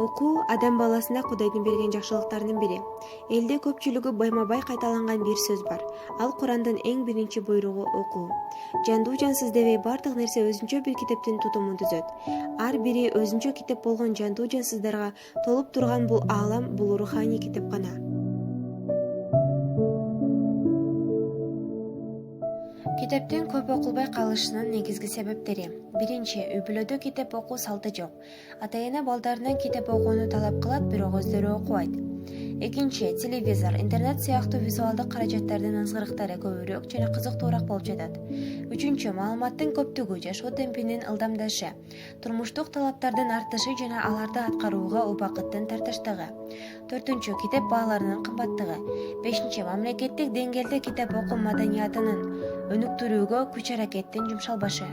Окуу адам баласына Кудайдын берген жакшылыктарынын бири. Элде көпчүлүгү байма-бай кайталанган бир сөз бар. Ал Курандын эң биринчи буйругу окуу. Жандуу жансыз дебей бардык нерсе өзүнчө бир китептин тутумун түзөт. Ар бири өзүнчө китеп болгон жандуу жансыздарга толуп турган бул аалам бул руханий китепкана. Китептин көп окулбай калышынын негизги себептери. Биринчи, үй-бүлөдө китеп окуу салты жок. Ата-эне балдарынан китеп окууну талап кылат, бирок өздөрү окубайт. Экинчи, телевизор, интернет сыяктуу визуалдык каражаттардын ыңгырыктары көбүрөөк жана кызыктуураак болуп жатат. Үчүнчү, маалыматтын көптүгү, жашоо темпинин ылдамдашы, турмуштук талаптардын артышы жана аларды аткарууга убакыттын тартыштыгы. Төртүнчү, китеп бааларынын кымбаттыгы. Бешинчи, мамлекеттик деңгээлде китеп окуу маданиятынын өнүктүрүүгө күч-аракеттин жумшалбашы.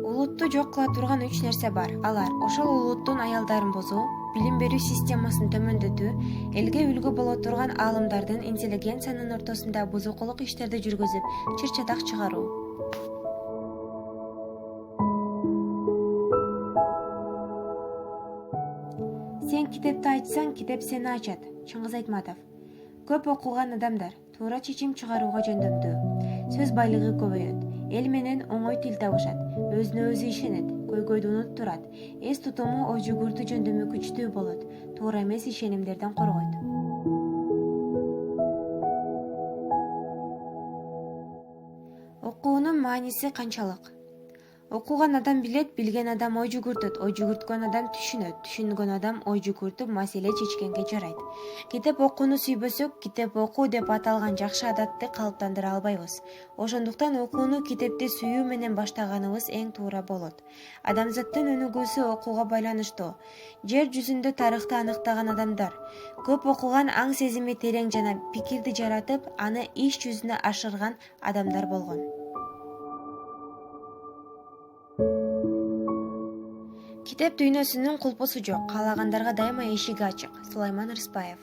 Улутту жок кыла турган 3 нерсе бар. Алар ошол улуттун аялдарын бузуу, билим берүү системасын төмөндөтүү, элге үлгү боло турган аалымдардын интеллигенциянын ортосунда бузукулук иштерди жүргүзүп, чыр-чадак чыгаруу. Сен китепти ачсаң, китеп сени ачат. Чыңгыз Айтматов. Көп окуган адамдар туура чечим чыгарууга жөндөмдүү. Сөз байлыгы көбөйөт. Эл менен оңой тил табышат. Өзүнө өзү ишенет. Көйгөйдү унуттурат. Эс тутуму ой-жүгүртү жөндөмү күчтүү болот. Туура эмес ишенимдерден коргойт. Окуунун мааниси канчалык? Окуган адам билет, билген адам ой жүгүртөт, ой жүгүрткөн адам түшүнөт, түшүнгөн адам ой жүгүртүп маселе чечкенге жарайт. Китеп окууну сүйбөсөк, китеп окуу деп аталган жакшы адатты калыптандыра албайбыз. Ошондуктан окууну китепти сүйүү менен баштаганыбыз эң туура болот. Адамзаттын өнүгүүсү окууга байланыштуу. Жер жүзүндө тарыхты аныктаган адамдар көп окуган, аң сезими терең жана пикирди жаратып, аны иш жүзүнө ашырган адамдар болгон. Китеп дүйнөсүнүн кулпусу жок, каалагандарга дайыма эшиги ачык. Сулайман Рыспаев.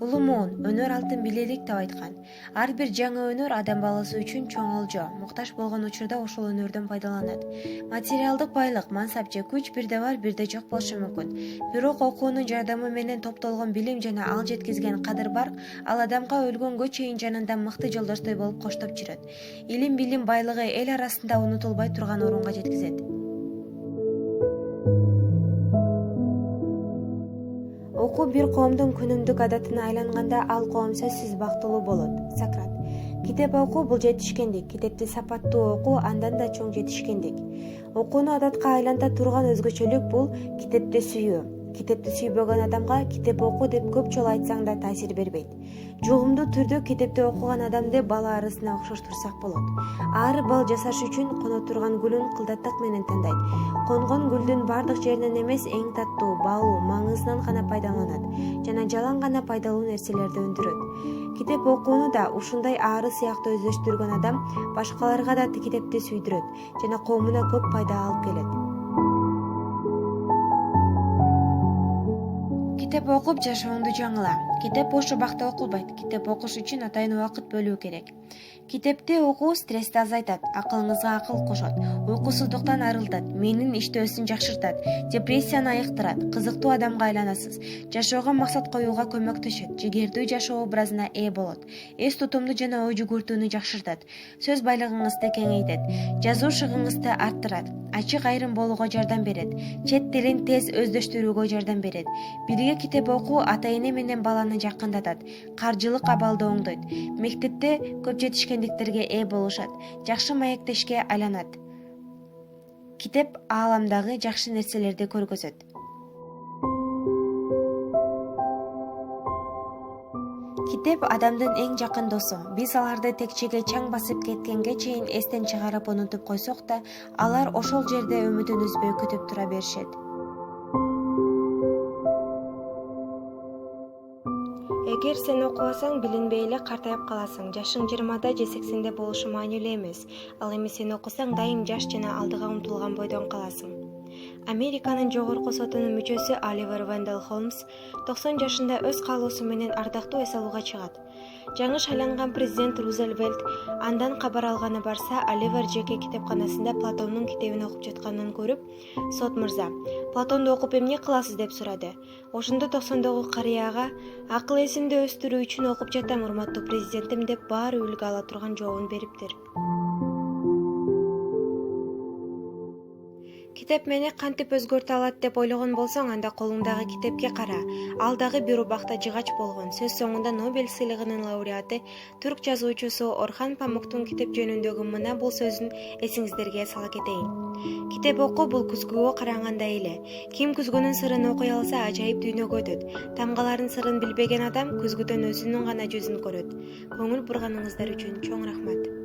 Улумуун, өнөр алтын билелик деп айткан. Ар бир жаңы өнөр адам баласы үчүн чоң олжо. Муктаж болгон учурда ошол өнөрдөн пайдаланат. Материалдык байлык, мансап же күч бирде бар, бирде жок болушу мүмкүн. Бирок окуунун жардамы менен топтолгон билим жана ал жеткизген кадыр бар, ал адамга өлгөнгө чейин жанында мыкты жолдоштой болуп коштоп жүрөт. Илим, билим байлыгы эл арасында унутулбай турган орунга жеткизет. Окуу бир коомдун күнүмдүк адатына айланганда ал коом сөзсүз бактылуу болот. Сократ. Китеп окуу бул жетишкендик, китепти сапаттуу окуу андан да чоң жетишкендик. Окууну адатка айланта турган өзгөчөлүк бул китепти сүйүү. Китепти сүйбөгөн адамга китеп окуу деп көп жолу айтсаң да таасир бербейт. Жугумдуу түрдө китепти окуган адамды бала арысына окшоштурсак болот. Ар бал жасаш үчүн коно турган гүлүн кылдаттык менен тандайт. Конгон гүлдүн бардык жеринен эмес, эң таттуу, баалуу, маңызынан гана пайдаланат жана жалаң гана пайдалуу нерселерди өндүрөт. Китеп окууну да ушундай ары сыяктуу өздөштүргөн адам башкаларга да китепти сүйдүрөт жана коомуна көп пайда алып келет. Китеп окуп жашооңду жаңыла. Китеп бош убакта окулбайт. Китеп окуш үчүн атайын убакыт бөлүү керек. Китепти окуу стрессти азайтат, акылыңызга акыл кошот, уйкусуздуктан арылтат, мээнин иштөөсүн жакшыртат, депрессияны айыктырат, кызыктуу адамга айланасыз, жашоого максат коюуга көмөктөшөт, жигердүү жашоо образына ээ болот, эс тутумду жана ой жүгүртүүнү жакшыртат, сөз байлыгыңызды кеңейтет, жазуу шыгыңызды арттырат, ачык айрым болууга жардам берет, чет тилин тез өздөштүрүүгө жардам берет. Бирге китеп окуу ата-эне менен баланы жакындатат, каржылык абалды оңдойт, мектепте көп жетишкендиктерге ээ болушат, жакшы маектешке айланат. Китеп ааламдагы жакшы нерселерди көргөзөт. Китеп адамдын эң жакын досу. Биз аларды текчеге чаң басып кеткенге чейин эстен чыгарып унутуп койсок да, алар ошол жерде үмүтүн үзбөй күтүп тура беришет. Эгер сен окубасаң, билинбей эле картайып каласың. Жашың 20да же 80де болушу маанилүү эмес. Ал эми сен окусаң, дайым жаш жана алдыга умтулган бойдон каласың. Американын жогорку сотунун мүчөсү Оливер Вендell Холмс 90 жашында өз каалоосу менен ардактуу эс алууга чыгат. Жаңы шайланган президент Рузвельт андан кабар алганы барса, Оливер жеке китепканасында Платондун китебин окуп жатканын көрүп, "Сот мырза, Платонду окуп эмне кыласыз?" деп сурады. Ошондо 90-догу карыяга "Акыл эсимди өстүрүү үчүн окуп жатам, урматтуу президентим" деп баары үлгү ала турган жообун бериптир. Китеп мени кантип өзгөртө алат деп ойлогон болсоң, анда колуңдагы китепке кара. Ал дагы бир убакта жыгач болгон. Сөз соңунда Нобель сыйлыгынын лауреаты, түрк жазуучусу Орхан Памуктун китеп жөнүндөгү мына бул сөзүн эсиңиздерге сала кетейин. Китеп окуу бул күзгүгө карагандай эле. Ким күзгүнүн сырын окуй алса, ажайып дүйнөгө өтөт. Тамгалардын сырын билбеген адам күзгүдөн өзүнүн гана жүзүн көрөт. Көңүл бурганыңыздар үчүн чоң рахмат.